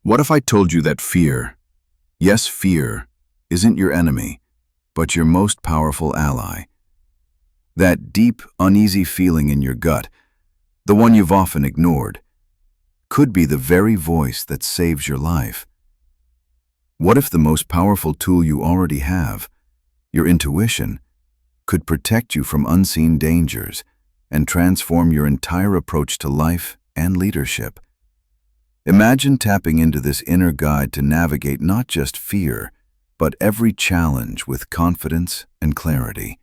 What if I told you that fear, yes, fear, isn't your enemy, but your most powerful ally? That deep, uneasy feeling in your gut, the one you've often ignored, could be the very voice that saves your life. What if the most powerful tool you already have, your intuition, could protect you from unseen dangers and transform your entire approach to life and leadership? Imagine tapping into this inner guide to navigate not just fear, but every challenge with confidence and clarity.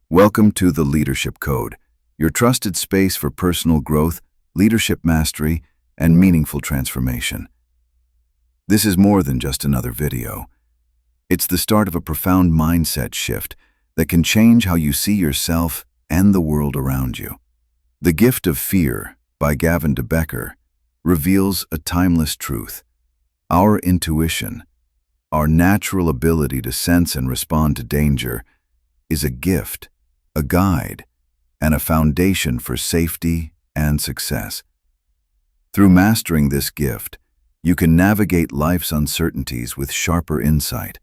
Welcome to the Leadership Code, your trusted space for personal growth, leadership mastery, and meaningful transformation. This is more than just another video. It's the start of a profound mindset shift that can change how you see yourself and the world around you. The Gift of Fear by Gavin De Becker reveals a timeless truth. Our intuition, our natural ability to sense and respond to danger, is a gift, a guide, and a foundation for safety and success. Through mastering this gift, you can navigate life's uncertainties with sharper insight,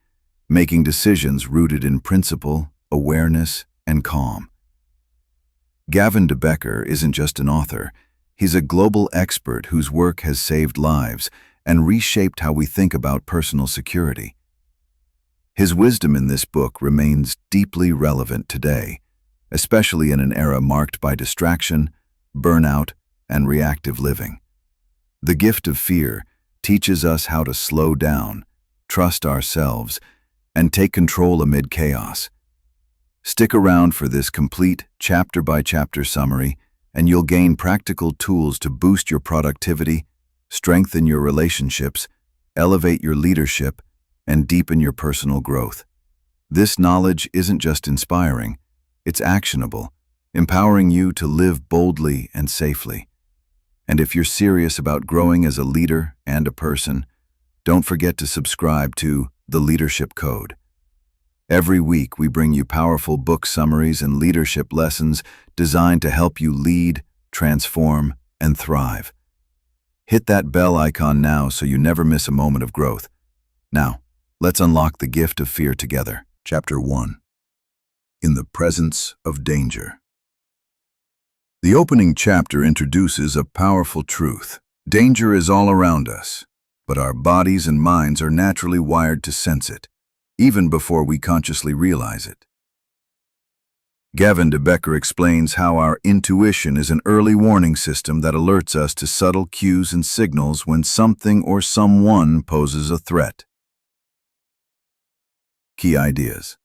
making decisions rooted in principle, awareness, and calm. Gavin De Becker isn't just an author. He's a global expert whose work has saved lives and reshaped how we think about personal security. His wisdom in this book remains deeply relevant today, especially in an era marked by distraction, burnout, and reactive living. The Gift of Fear teaches us how to slow down, trust ourselves, and take control amid chaos. Stick around for this complete chapter-by-chapter summary, and you'll gain practical tools to boost your productivity, strengthen your relationships, elevate your leadership, and deepen your personal growth. This knowledge isn't just inspiring, it's actionable, empowering you to live boldly and safely. And if you're serious about growing as a leader and a person, don't forget to subscribe to The Leadership Code. Every week, we bring you powerful book summaries and leadership lessons designed to help you lead, transform, and thrive. Hit that bell icon now so you never miss a moment of growth. Now, let's unlock the Gift of Fear together. Chapter 1. In the Presence of Danger. The opening chapter introduces a powerful truth. Danger is all around us, but our bodies and minds are naturally wired to sense it, even before we consciously realize it. Gavin De Becker explains how our intuition is an early warning system that alerts us to subtle cues and signals when something or someone poses a threat. Key ideas.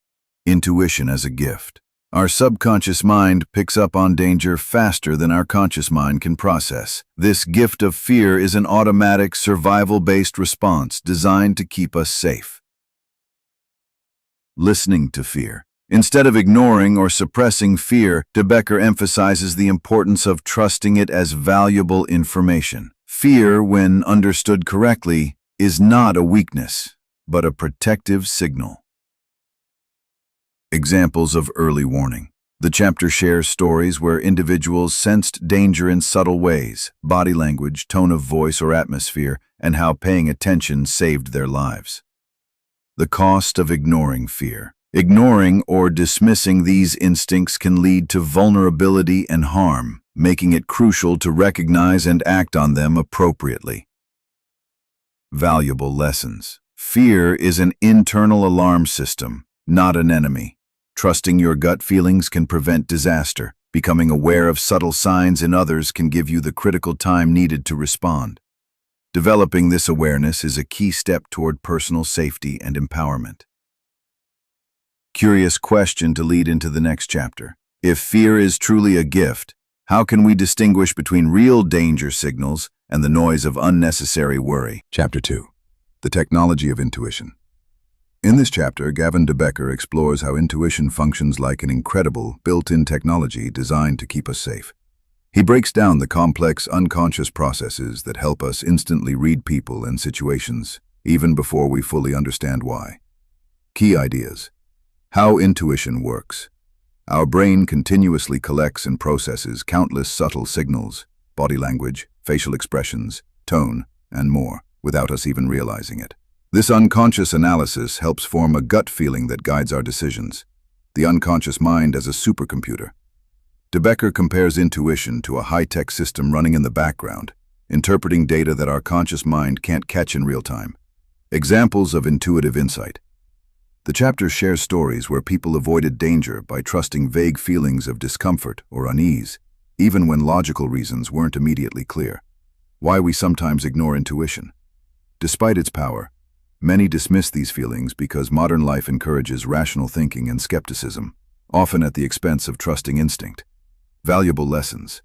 Intuition as a gift. Our subconscious mind picks up on danger faster than our conscious mind can process. This gift of fear is an automatic, survival-based response designed to keep us safe. Listening to fear. Instead of ignoring or suppressing fear, De Becker emphasizes the importance of trusting it as valuable information. Fear, when understood correctly, is not a weakness, but a protective signal. Examples of early warning. The chapter shares stories where individuals sensed danger in subtle ways, body language, tone of voice, or atmosphere, and how paying attention saved their lives. The cost of ignoring fear. Ignoring or dismissing these instincts can lead to vulnerability and harm, making it crucial to recognize and act on them appropriately. Valuable lessons. Fear is an internal alarm system, not an enemy. Trusting your gut feelings can prevent disaster. Becoming aware of subtle signs in others can give you the critical time needed to respond. Developing this awareness is a key step toward personal safety and empowerment. Curious question to lead into the next chapter. If fear is truly a gift, how can we distinguish between real danger signals and the noise of unnecessary worry? Chapter 2. The Technology of Intuition. In this chapter, Gavin De Becker explores how intuition functions like an incredible, built-in technology designed to keep us safe. He breaks down the complex, unconscious processes that help us instantly read people and situations, even before we fully understand why. Key ideas. How intuition works. Our brain continuously collects and processes countless subtle signals, body language, facial expressions, tone, and more. without us even realizing it. This unconscious analysis helps form a gut feeling that guides our decisions. The unconscious mind as a supercomputer. De Becker compares intuition to a high-tech system running in the background, interpreting data that our conscious mind can't catch in real time. Examples of intuitive insight. The chapter shares stories where people avoided danger by trusting vague feelings of discomfort or unease, even when logical reasons weren't immediately clear. Why we sometimes ignore intuition. Despite its power, many dismiss these feelings because modern life encourages rational thinking and skepticism, often at the expense of trusting instinct. Valuable lessons.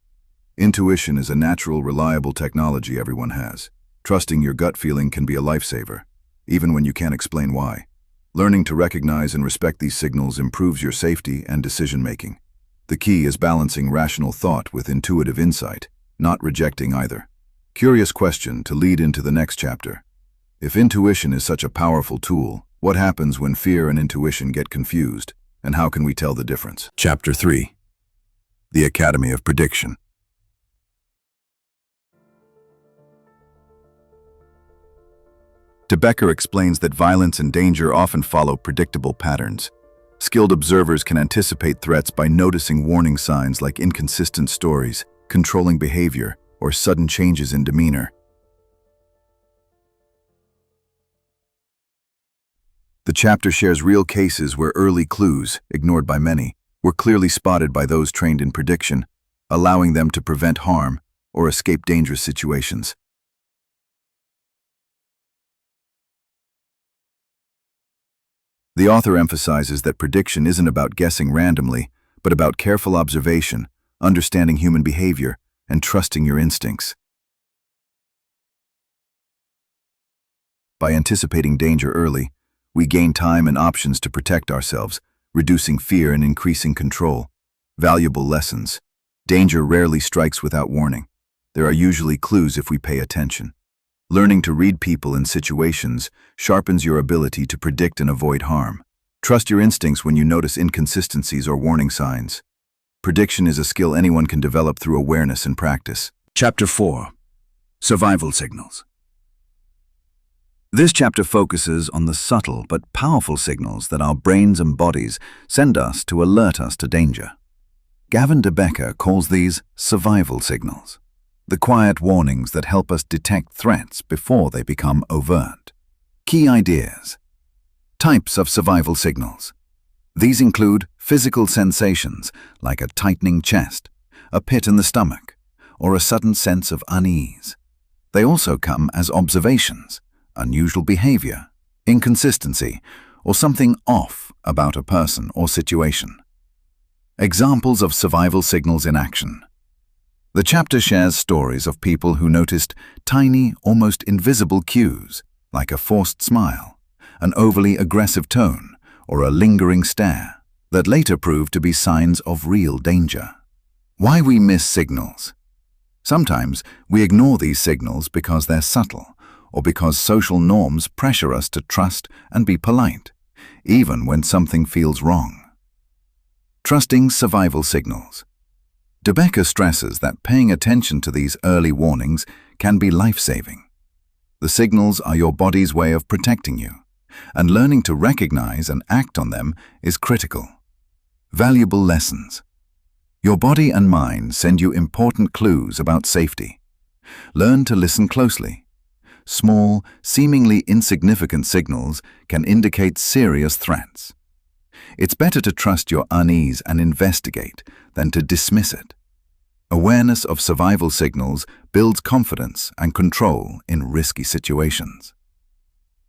Intuition is a natural, reliable technology everyone has. Trusting your gut feeling can be a lifesaver, even when you can't explain why. Learning to recognize and respect these signals improves your safety and decision-making. The key is balancing rational thought with intuitive insight, not rejecting either. Curious question to lead into the next chapter. If intuition is such a powerful tool, what happens when fear and intuition get confused, and how can we tell the difference? Chapter 3. The Academy of Prediction. De Becker explains that violence and danger often follow predictable patterns. Skilled observers can anticipate threats by noticing warning signs like inconsistent stories, controlling behavior, or sudden changes in demeanor. The chapter shares real cases where early clues, ignored by many, were clearly spotted by those trained in prediction, allowing them to prevent harm or escape dangerous situations. The author emphasizes that prediction isn't about guessing randomly, but about careful observation, understanding human behavior, and trusting your instincts. By anticipating danger early, we gain time and options to protect ourselves, reducing fear and increasing control. Valuable lessons. Danger rarely strikes without warning. There are usually clues if we pay attention. Learning to read people and situations sharpens your ability to predict and avoid harm. Trust your instincts when you notice inconsistencies or warning signs. Prediction is a skill anyone can develop through awareness and practice. Chapter 4. Survival Signals. This chapter focuses on the subtle but powerful signals that our brains and bodies send us to alert us to danger. Gavin De Becker calls these survival signals, the quiet warnings that help us detect threats before they become overt. Key ideas. Types of survival signals. These include physical sensations like a tightening chest, a pit in the stomach, or a sudden sense of unease. They also come as observations, unusual behavior, inconsistency, or something off about a person or situation. Examples of survival signals in action. The chapter shares stories of people who noticed tiny, almost invisible cues, like a forced smile, an overly aggressive tone, or a lingering stare, that later proved to be signs of real danger. Why we miss signals. Sometimes we ignore these signals because they're subtle, or because social norms pressure us to trust and be polite, even when something feels wrong. Trusting survival signals. De Becker stresses that paying attention to these early warnings can be life-saving. The signals are your body's way of protecting you, and learning to recognize and act on them is critical. Valuable lessons. Your body and mind send you important clues about safety. Learn to listen closely. Small, seemingly insignificant signals can indicate serious threats. It's better to trust your unease and investigate than to dismiss it. Awareness of survival signals builds confidence and control in risky situations.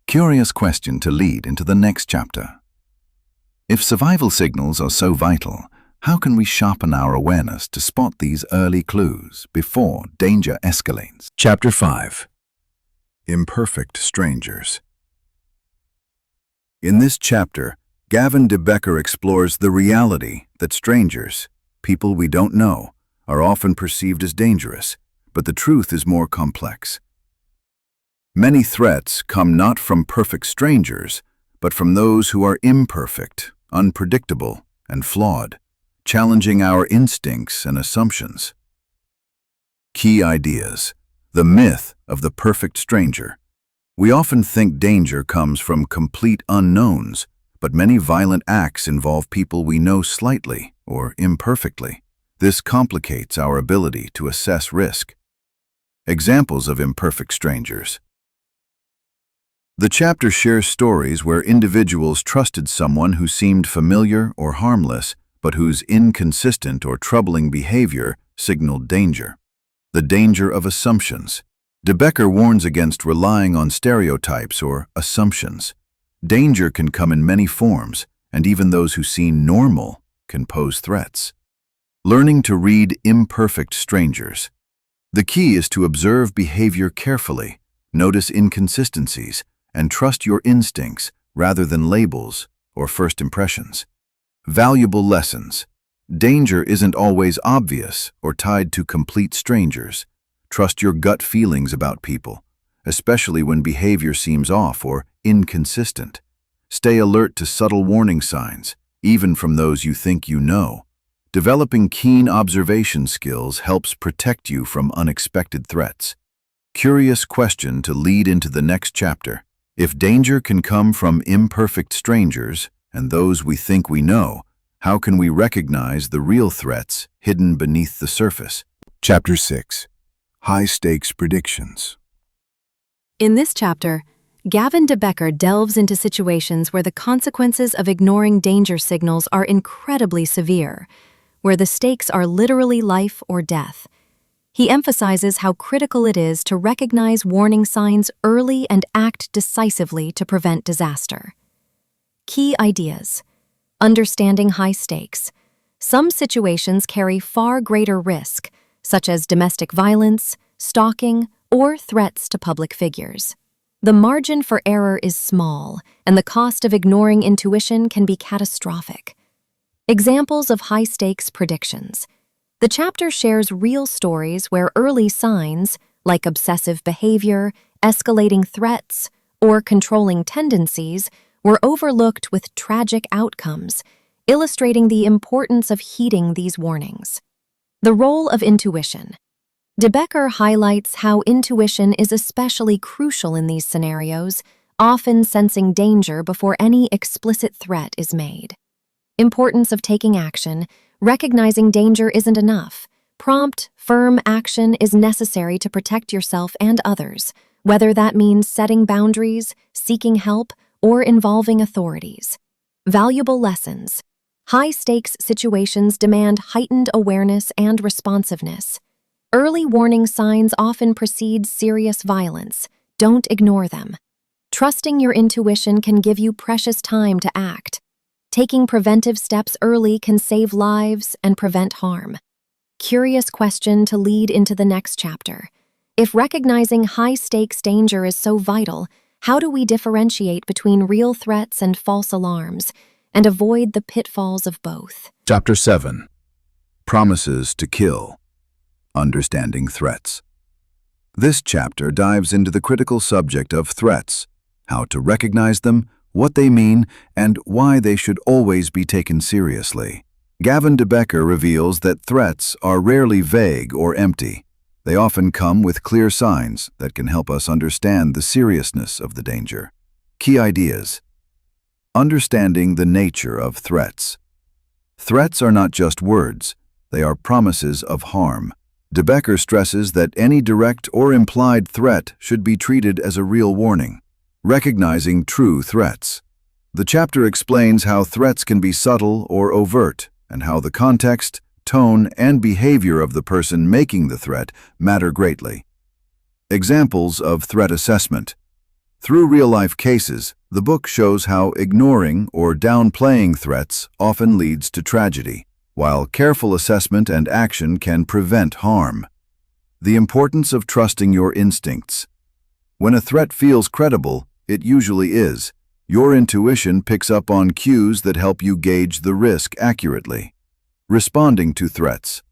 Curious question to lead into the next chapter. If survival signals are so vital, how can we sharpen our awareness to spot these early clues before danger escalates? Chapter 5. Imperfect Strangers. In this chapter, Gavin De Becker explores the reality that strangers, people we don't know, are often perceived as dangerous, but the truth is more complex. Many threats come not from perfect strangers, but from those who are imperfect, unpredictable, and flawed, challenging our instincts and assumptions. Key ideas. The myth of the perfect stranger. We often think danger comes from complete unknowns, but many violent acts involve people we know slightly or imperfectly. This complicates our ability to assess risk. Examples of imperfect strangers. The chapter shares stories where individuals trusted someone who seemed familiar or harmless, but whose inconsistent or troubling behavior signaled danger. The danger of assumptions. De Becker warns against relying on stereotypes or assumptions. Danger can come in many forms, and even those who seem normal can pose threats. Learning to read imperfect strangers. The key is to observe behavior carefully, notice inconsistencies, and trust your instincts rather than labels or first impressions. Valuable lessons. Danger isn't always obvious or tied to complete strangers. Trust your gut feelings about people, especially when behavior seems off or inconsistent. Stay alert to subtle warning signs, even from those you think you know. Developing keen observation skills helps protect you from unexpected threats. Curious question to lead into the next chapter. If danger can come from imperfect strangers and those we think we know, how can we recognize the real threats hidden beneath the surface? Chapter 6. High-stakes predictions. In this chapter, Gavin De Becker delves into situations where the consequences of ignoring danger signals are incredibly severe, where the stakes are literally life or death. He emphasizes how critical it is to recognize warning signs early and act decisively to prevent disaster. Key ideas. Understanding high stakes. Some situations carry far greater risk, such as domestic violence, stalking, or threats to public figures. The margin for error is small, and the cost of ignoring intuition can be catastrophic. Examples of high-stakes predictions. The chapter shares real stories where early signs, like obsessive behavior, escalating threats, or controlling tendencies, were overlooked with tragic outcomes, illustrating the importance of heeding these warnings. The role of intuition. De Becker highlights how intuition is especially crucial in these scenarios, often sensing danger before any explicit threat is made. Importance of taking action. Recognizing danger isn't enough. Prompt, firm action is necessary to protect yourself and others, whether that means setting boundaries, seeking help, or involving authorities. Valuable lessons. High-stakes situations demand heightened awareness and responsiveness. Early warning signs often precede serious violence. Don't ignore them. Trusting your intuition can give you precious time to act. Taking preventive steps early can save lives and prevent harm. Curious question to lead into the next chapter. If recognizing high-stakes danger is so vital, how do we differentiate between real threats and false alarms and avoid the pitfalls of both? Chapter 7. Promises to kill. Understanding threats. This chapter dives into the critical subject of threats, how to recognize them, what they mean, and why they should always be taken seriously. Gavin De Becker reveals that threats are rarely vague or empty. They often come with clear signs that can help us understand the seriousness of the danger. Key ideas. Understanding the nature of threats. Threats are not just words, they are promises of harm. De Becker stresses that any direct or implied threat should be treated as a real warning. Recognizing true threats. The chapter explains how threats can be subtle or overt, and how the context, tone, and behavior of the person making the threat matter greatly. Examples of threat assessment. Through real-life cases, the book shows how ignoring or downplaying threats often leads to tragedy, while careful assessment and action can prevent harm. The importance of trusting your instincts. When a threat feels credible, it usually is. Your intuition picks up on cues that help you gauge the risk accurately. Responding to threats.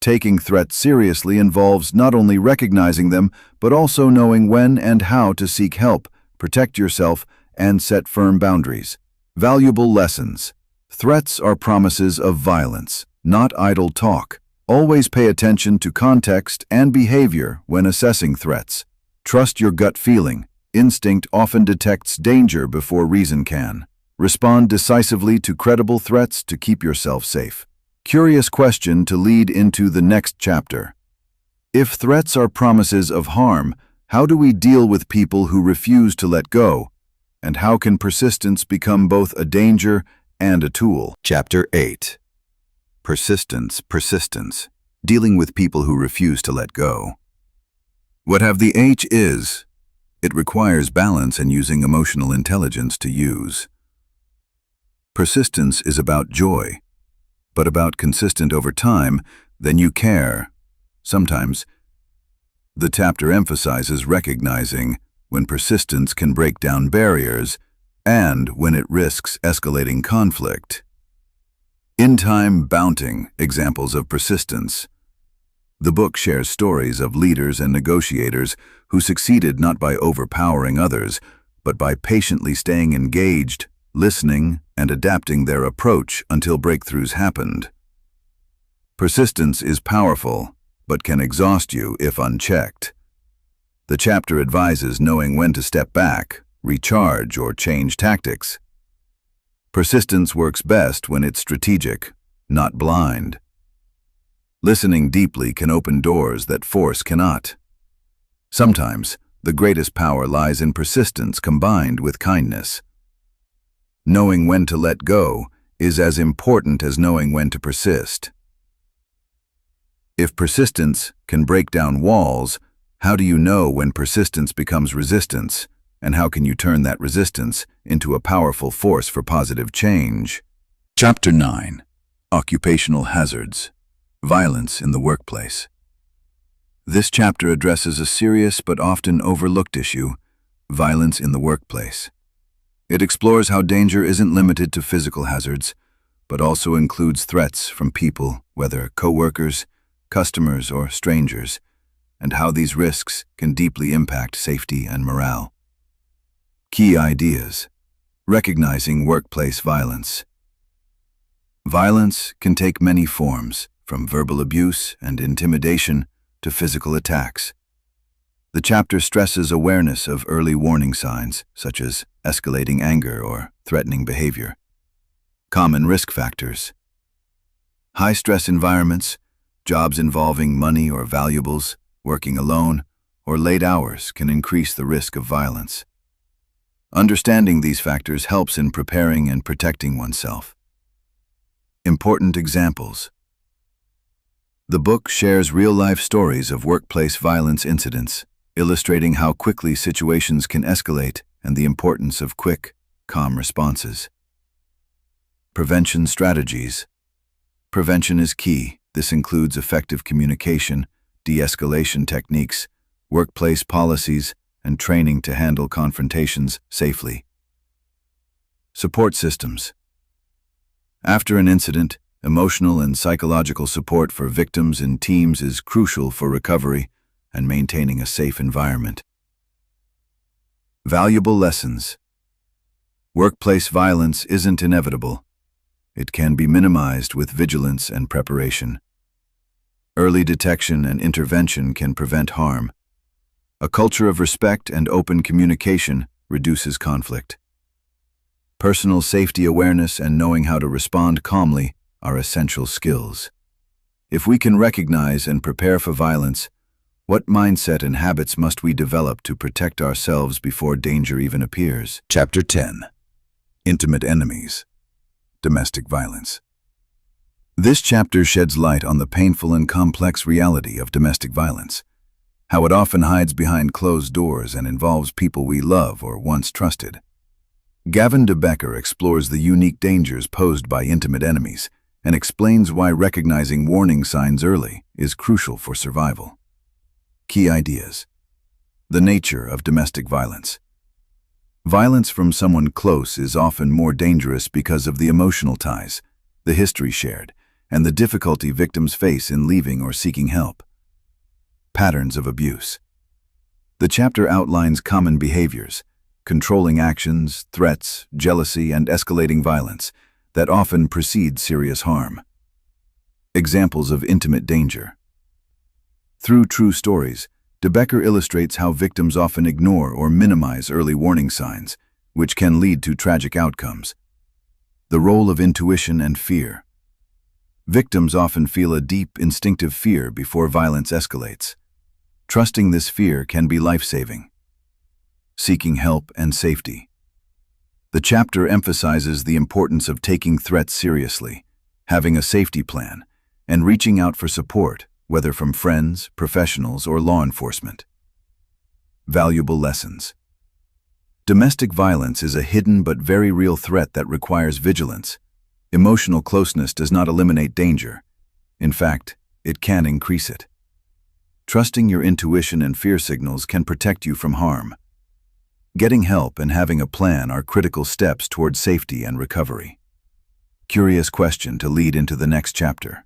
Taking threats seriously involves not only recognizing them, but also knowing when and how to seek help, protect yourself, and set firm boundaries. Valuable lessons. Threats are promises of violence, not idle talk. Always pay attention to context and behavior when assessing threats. Trust your gut feeling. Instinct often detects danger before reason can. Respond decisively to credible threats to keep yourself safe. Curious question to lead into the next chapter. If threats are promises of harm, how do we deal with people who refuse to let go? And how can persistence become both a danger and a tool? Chapter 8. Persistence. Dealing with people who refuse to let go. What have the H is, it requires balance and using emotional intelligence to use. Persistence is about joy, but about consistent over time, then you care. Sometimes, the chapter emphasizes recognizing when persistence can break down barriers and when it risks escalating conflict. In-time bounting examples of persistence. The book shares stories of leaders and negotiators who succeeded not by overpowering others, but by patiently staying engaged, listening, and adapting their approach until breakthroughs happened. Persistence is powerful, but can exhaust you if unchecked. The chapter advises knowing when to step back, recharge, or change tactics. Persistence works best when it's strategic, not blind. Listening deeply can open doors that force cannot. Sometimes, the greatest power lies in persistence combined with kindness. Knowing when to let go is as important as knowing when to persist. If persistence can break down walls, how do you know when persistence becomes resistance, and how can you turn that resistance into a powerful force for positive change? Chapter 9. Occupational hazards. Violence in the workplace. This chapter addresses a serious but often overlooked issue, violence in the workplace. It explores how danger isn't limited to physical hazards, but also includes threats from people, whether coworkers, customers, or strangers, and how these risks can deeply impact safety and morale. Key ideas. Recognizing workplace violence. Violence can take many forms, from verbal abuse and intimidation to physical attacks. The chapter stresses awareness of early warning signs, such as escalating anger or threatening behavior. Common risk factors. High-stress environments, jobs involving money or valuables, working alone, or late hours can increase the risk of violence. Understanding these factors helps in preparing and protecting oneself. Important examples. The book shares real-life stories of workplace violence incidents, illustrating how quickly situations can escalate and the importance of quick, calm responses. Prevention strategies. Prevention is key. This includes effective communication, de-escalation techniques, workplace policies, and training to handle confrontations safely. Support systems. After an incident, emotional and psychological support for victims and teams is crucial for recovery and maintaining a safe environment. Valuable lessons. Workplace violence isn't inevitable. It can be minimized with vigilance and preparation. Early detection and intervention can prevent harm. A culture of respect and open communication reduces conflict. Personal safety awareness and knowing how to respond calmly are essential skills. If we can recognize and prepare for violence, what mindset and habits must we develop to protect ourselves before danger even appears? Chapter 10. Intimate enemies. Domestic violence. This chapter sheds light on the painful and complex reality of domestic violence, how it often hides behind closed doors and involves people we love or once trusted. Gavin De Becker explores the unique dangers posed by intimate enemies and explains why recognizing warning signs early is crucial for survival. Key ideas. The nature of domestic violence. Violence from someone close is often more dangerous because of the emotional ties, the history shared, and the difficulty victims face in leaving or seeking help. Patterns of abuse. The chapter outlines common behaviors, controlling actions, threats, jealousy, and escalating violence that often precede serious harm. Examples of intimate danger. Through true stories, De Becker illustrates how victims often ignore or minimize early warning signs, which can lead to tragic outcomes. The role of intuition and fear. Victims often feel a deep, instinctive fear before violence escalates. Trusting this fear can be life-saving. Seeking help and safety. The chapter emphasizes the importance of taking threats seriously, having a safety plan, and reaching out for support, whether from friends, professionals, or law enforcement. Valuable lessons. Domestic violence is a hidden but very real threat that requires vigilance. Emotional closeness does not eliminate danger. In fact, it can increase it. Trusting your intuition and fear signals can protect you from harm. Getting help and having a plan are critical steps towards safety and recovery. Curious question to lead into the next chapter.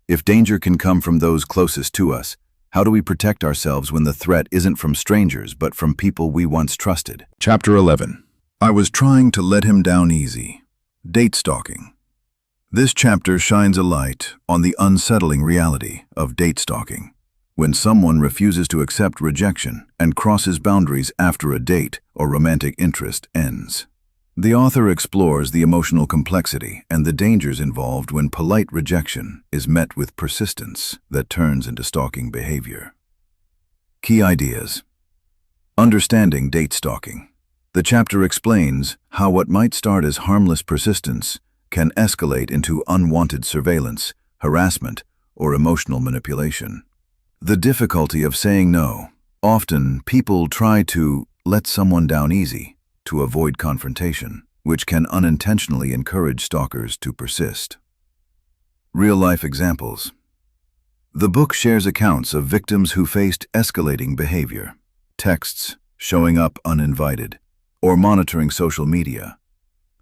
If danger can come from those closest to us, how do we protect ourselves when the threat isn't from strangers but from people we once trusted? Chapter 11. I was trying to let him down easy. Date stalking. This chapter shines a light on the unsettling reality of date stalking. When someone refuses to accept rejection and crosses boundaries after a date or romantic interest ends. The author explores the emotional complexity and the dangers involved when polite rejection is met with persistence that turns into stalking behavior. Key ideas. Understanding date stalking. The chapter explains how what might start as harmless persistence can escalate into unwanted surveillance, harassment, or emotional manipulation. The difficulty of saying no. Often, people try to let someone down easy to avoid confrontation, which can unintentionally encourage stalkers to persist. Real-life examples. The book shares accounts of victims who faced escalating behavior, texts, showing up uninvited, or monitoring social media,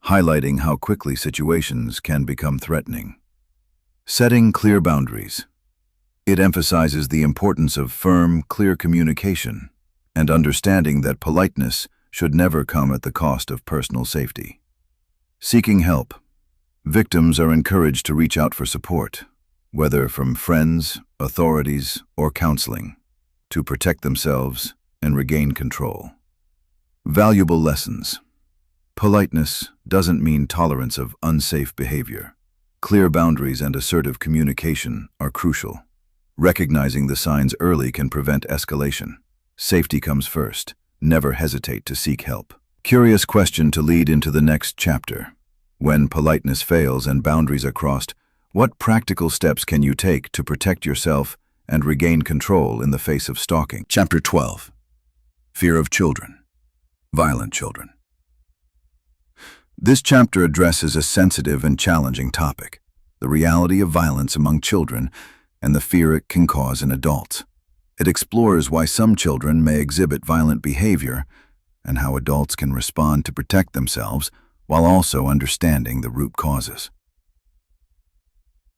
highlighting how quickly situations can become threatening. Setting clear boundaries. It emphasizes the importance of firm, clear communication and understanding that politeness should never come at the cost of personal safety. Seeking help. Victims are encouraged to reach out for support, whether from friends, authorities, or counseling, to protect themselves and regain control. Valuable lessons. Politeness doesn't mean tolerance of unsafe behavior. Clear boundaries and assertive communication are crucial. Recognizing the signs early can prevent escalation. Safety comes first. Never hesitate to seek help. Curious question to lead into the next chapter. When politeness fails and boundaries are crossed, what practical steps can you take to protect yourself and regain control in the face of stalking? Chapter 12. Fear of children. Violent children. This chapter addresses a sensitive and challenging topic, the reality of violence among children and the fear it can cause in adults. It explores why some children may exhibit violent behavior and how adults can respond to protect themselves while also understanding the root causes.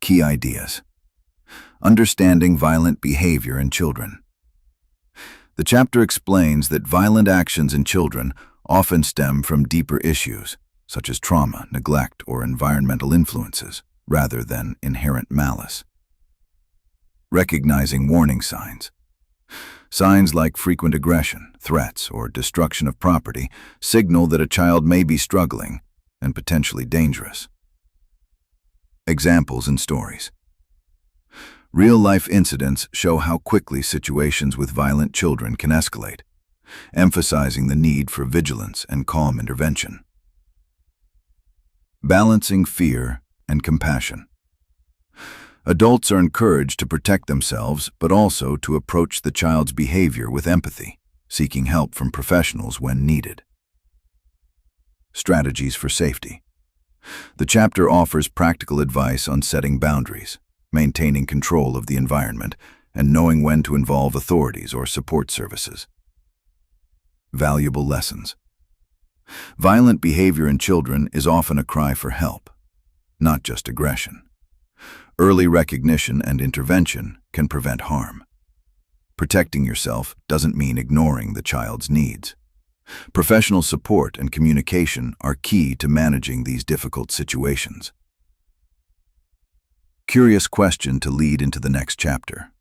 Key ideas. Understanding violent behavior in children. The chapter explains that violent actions in children often stem from deeper issues, such as trauma, neglect, or environmental influences, rather than inherent malice. Recognizing warning signs. Signs like frequent aggression, threats, or destruction of property signal that a child may be struggling and potentially dangerous. Examples and stories. Real-life incidents show how quickly situations with violent children can escalate, emphasizing the need for vigilance and calm intervention. Balancing fear and compassion. Adults are encouraged to protect themselves, but also to approach the child's behavior with empathy, seeking help from professionals when needed. Strategies for safety. The chapter offers practical advice on setting boundaries, maintaining control of the environment, and knowing when to involve authorities or support services. Valuable lessons. Violent behavior in children is often a cry for help, not just aggression. Early recognition and intervention can prevent harm. Protecting yourself doesn't mean ignoring the child's needs. Professional support and communication are key to managing these difficult situations. Curious question to lead into the next chapter.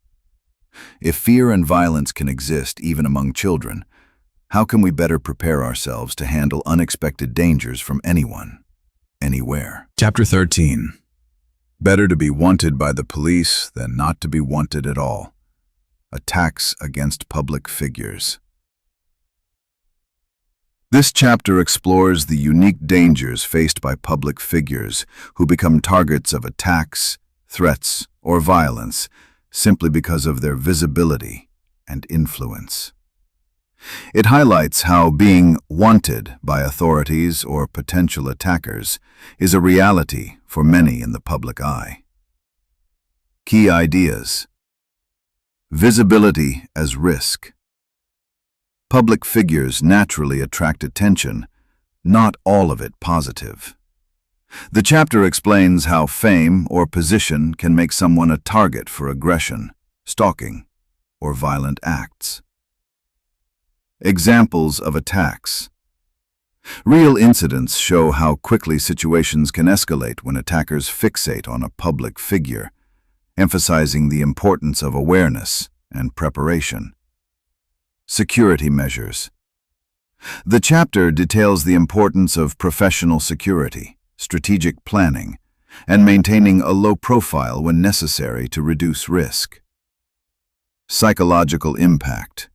If fear and violence can exist even among children, how can we better prepare ourselves to handle unexpected dangers from anyone, anywhere? Chapter 13. Better to be wanted by the police than not to be wanted at all. Attacks against public figures. This chapter explores the unique dangers faced by public figures who become targets of attacks, threats, or violence simply because of their visibility and influence. It highlights how being wanted by authorities or potential attackers is a reality for many in the public eye. Key ideas. Visibility as risk. Public figures naturally attract attention, not all of it positive. The chapter explains how fame or position can make someone a target for aggression, stalking, or violent acts. Examples of attacks. Real incidents show how quickly situations can escalate when attackers fixate on a public figure, emphasizing the importance of awareness and preparation. Security measures. The chapter details the importance of professional security, strategic planning, and maintaining a low profile when necessary to reduce risk. Psychological impact.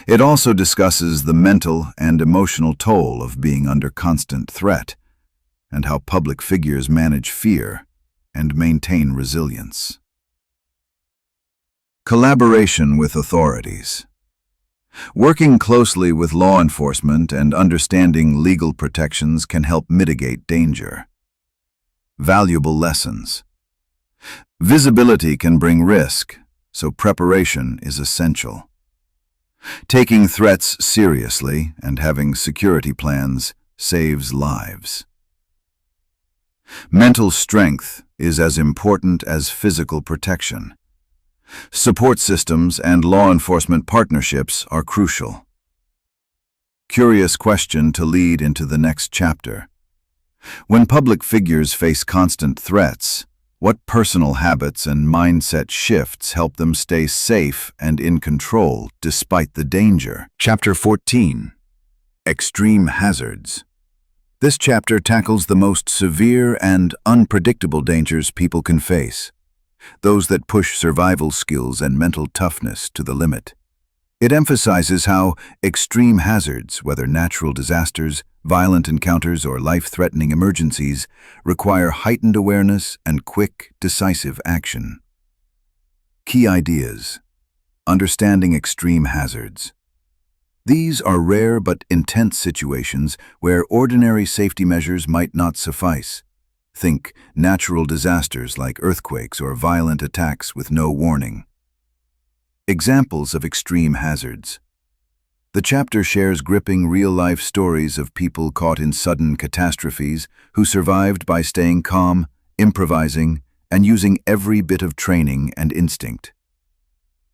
It also discusses the mental and emotional toll of being under constant threat, and how public figures manage fear and maintain resilience. Collaboration with authorities. Working closely with law enforcement and understanding legal protections can help mitigate danger. Valuable lessons. Visibility can bring risk, so preparation is essential. Taking threats seriously and having security plans saves lives. Mental strength is as important as physical protection. Support systems and law enforcement partnerships are crucial. Curious question to lead into the next chapter. When public figures face constant threats, what personal habits and mindset shifts help them stay safe and in control despite the danger? Chapter 14. Extreme hazards. This chapter tackles the most severe and unpredictable dangers people can face, those that push survival skills and mental toughness to the limit. It emphasizes how extreme hazards, whether natural disasters, violent encounters, or life-threatening emergencies, require heightened awareness and quick, decisive action. Key ideas. Understanding extreme hazards. These are rare but intense situations where ordinary safety measures might not suffice. Think natural disasters like earthquakes or violent attacks with no warning. Examples of extreme hazards. The chapter shares gripping real-life stories of people caught in sudden catastrophes who survived by staying calm, improvising, and using every bit of training and instinct.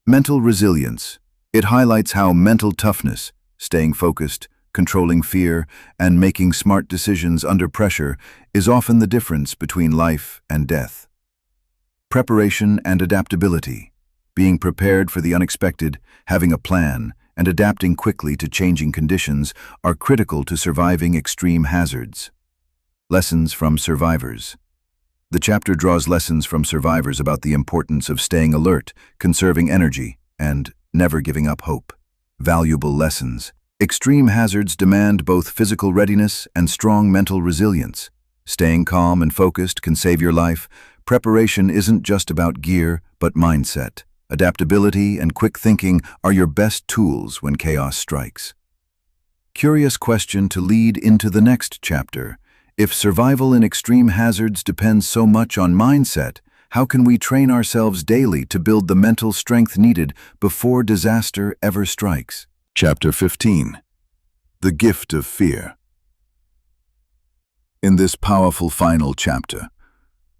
Mental resilience. It highlights how mental toughness, staying focused, controlling fear, and making smart decisions under pressure is often the difference between life and death. Preparation and adaptability. Being prepared for the unexpected, having a plan, and adapting quickly to changing conditions are critical to surviving extreme hazards. Lessons from survivors. The chapter draws lessons from survivors about the importance of staying alert, conserving energy, and never giving up hope. Valuable lessons. Extreme hazards demand both physical readiness and strong mental resilience. Staying calm and focused can save your life. Preparation isn't just about gear, but mindset. Adaptability and quick thinking are your best tools when chaos strikes. Curious question to lead into the next chapter. If survival in extreme hazards depends so much on mindset, how can we train ourselves daily to build the mental strength needed before disaster ever strikes? Chapter 15. The Gift of Fear. In this powerful final chapter,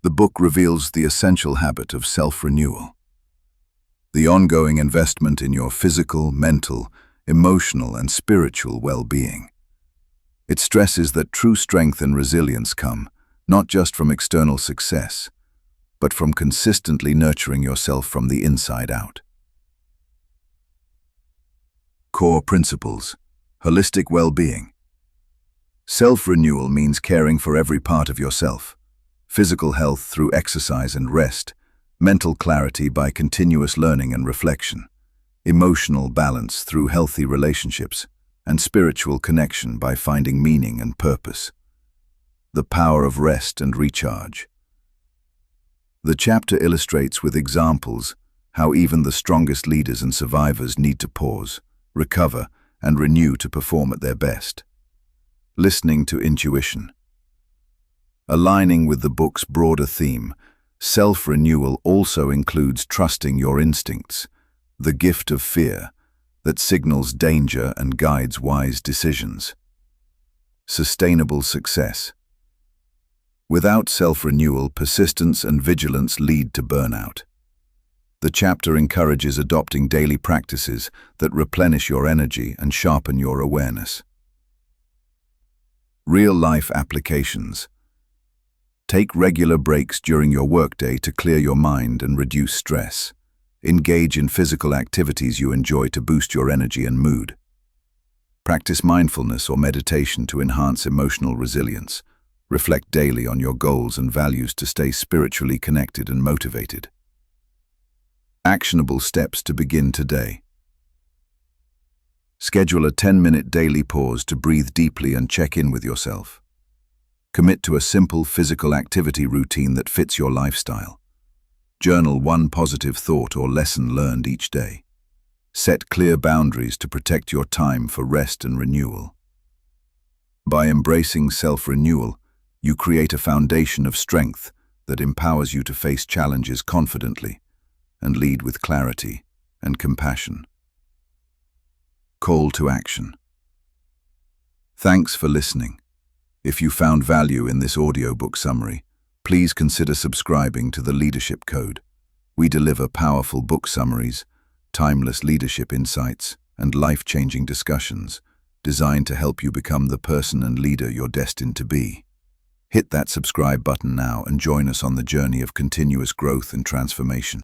the book reveals the essential habit of self-renewal. The ongoing investment in your physical, mental, emotional, and spiritual well-being. It stresses that true strength and resilience come not just from external success, but from consistently nurturing yourself from the inside out. core principles. Holistic well-being. Self-renewal means caring for every part of yourself. Physical health through exercise and rest, mental clarity by continuous learning and reflection, emotional balance through healthy relationships, and spiritual connection by finding meaning and purpose. The power of rest and recharge. The chapter illustrates with examples how even the strongest leaders and survivors need to pause, recover, and renew to perform at their best. Listening to intuition. Aligning with the book's broader theme, self-renewal also includes trusting your instincts, the gift of fear that signals danger and guides wise decisions. Sustainable success. Without self-renewal, persistence and vigilance lead to burnout. The chapter encourages adopting daily practices that replenish your energy and sharpen your awareness. Real-life applications. Take regular breaks during your workday to clear your mind and reduce stress. Engage in physical activities you enjoy to boost your energy and mood. Practice mindfulness or meditation to enhance emotional resilience. Reflect daily on your goals and values to stay spiritually connected and motivated. Actionable steps to begin today. Schedule a 10-minute daily pause to breathe deeply and check in with yourself. Commit to a simple physical activity routine that fits your lifestyle. Journal one positive thought or lesson learned each day. Set clear boundaries to protect your time for rest and renewal. By embracing self-renewal, you create a foundation of strength that empowers you to face challenges confidently and lead with clarity and compassion. Call to action. Thanks for listening. If you found value in this audiobook summary, please consider subscribing to the Leadership Code. We deliver powerful book summaries, timeless leadership insights, and life-changing discussions designed to help you become the person and leader you're destined to be. Hit that subscribe button now and join us on the journey of continuous growth and transformation.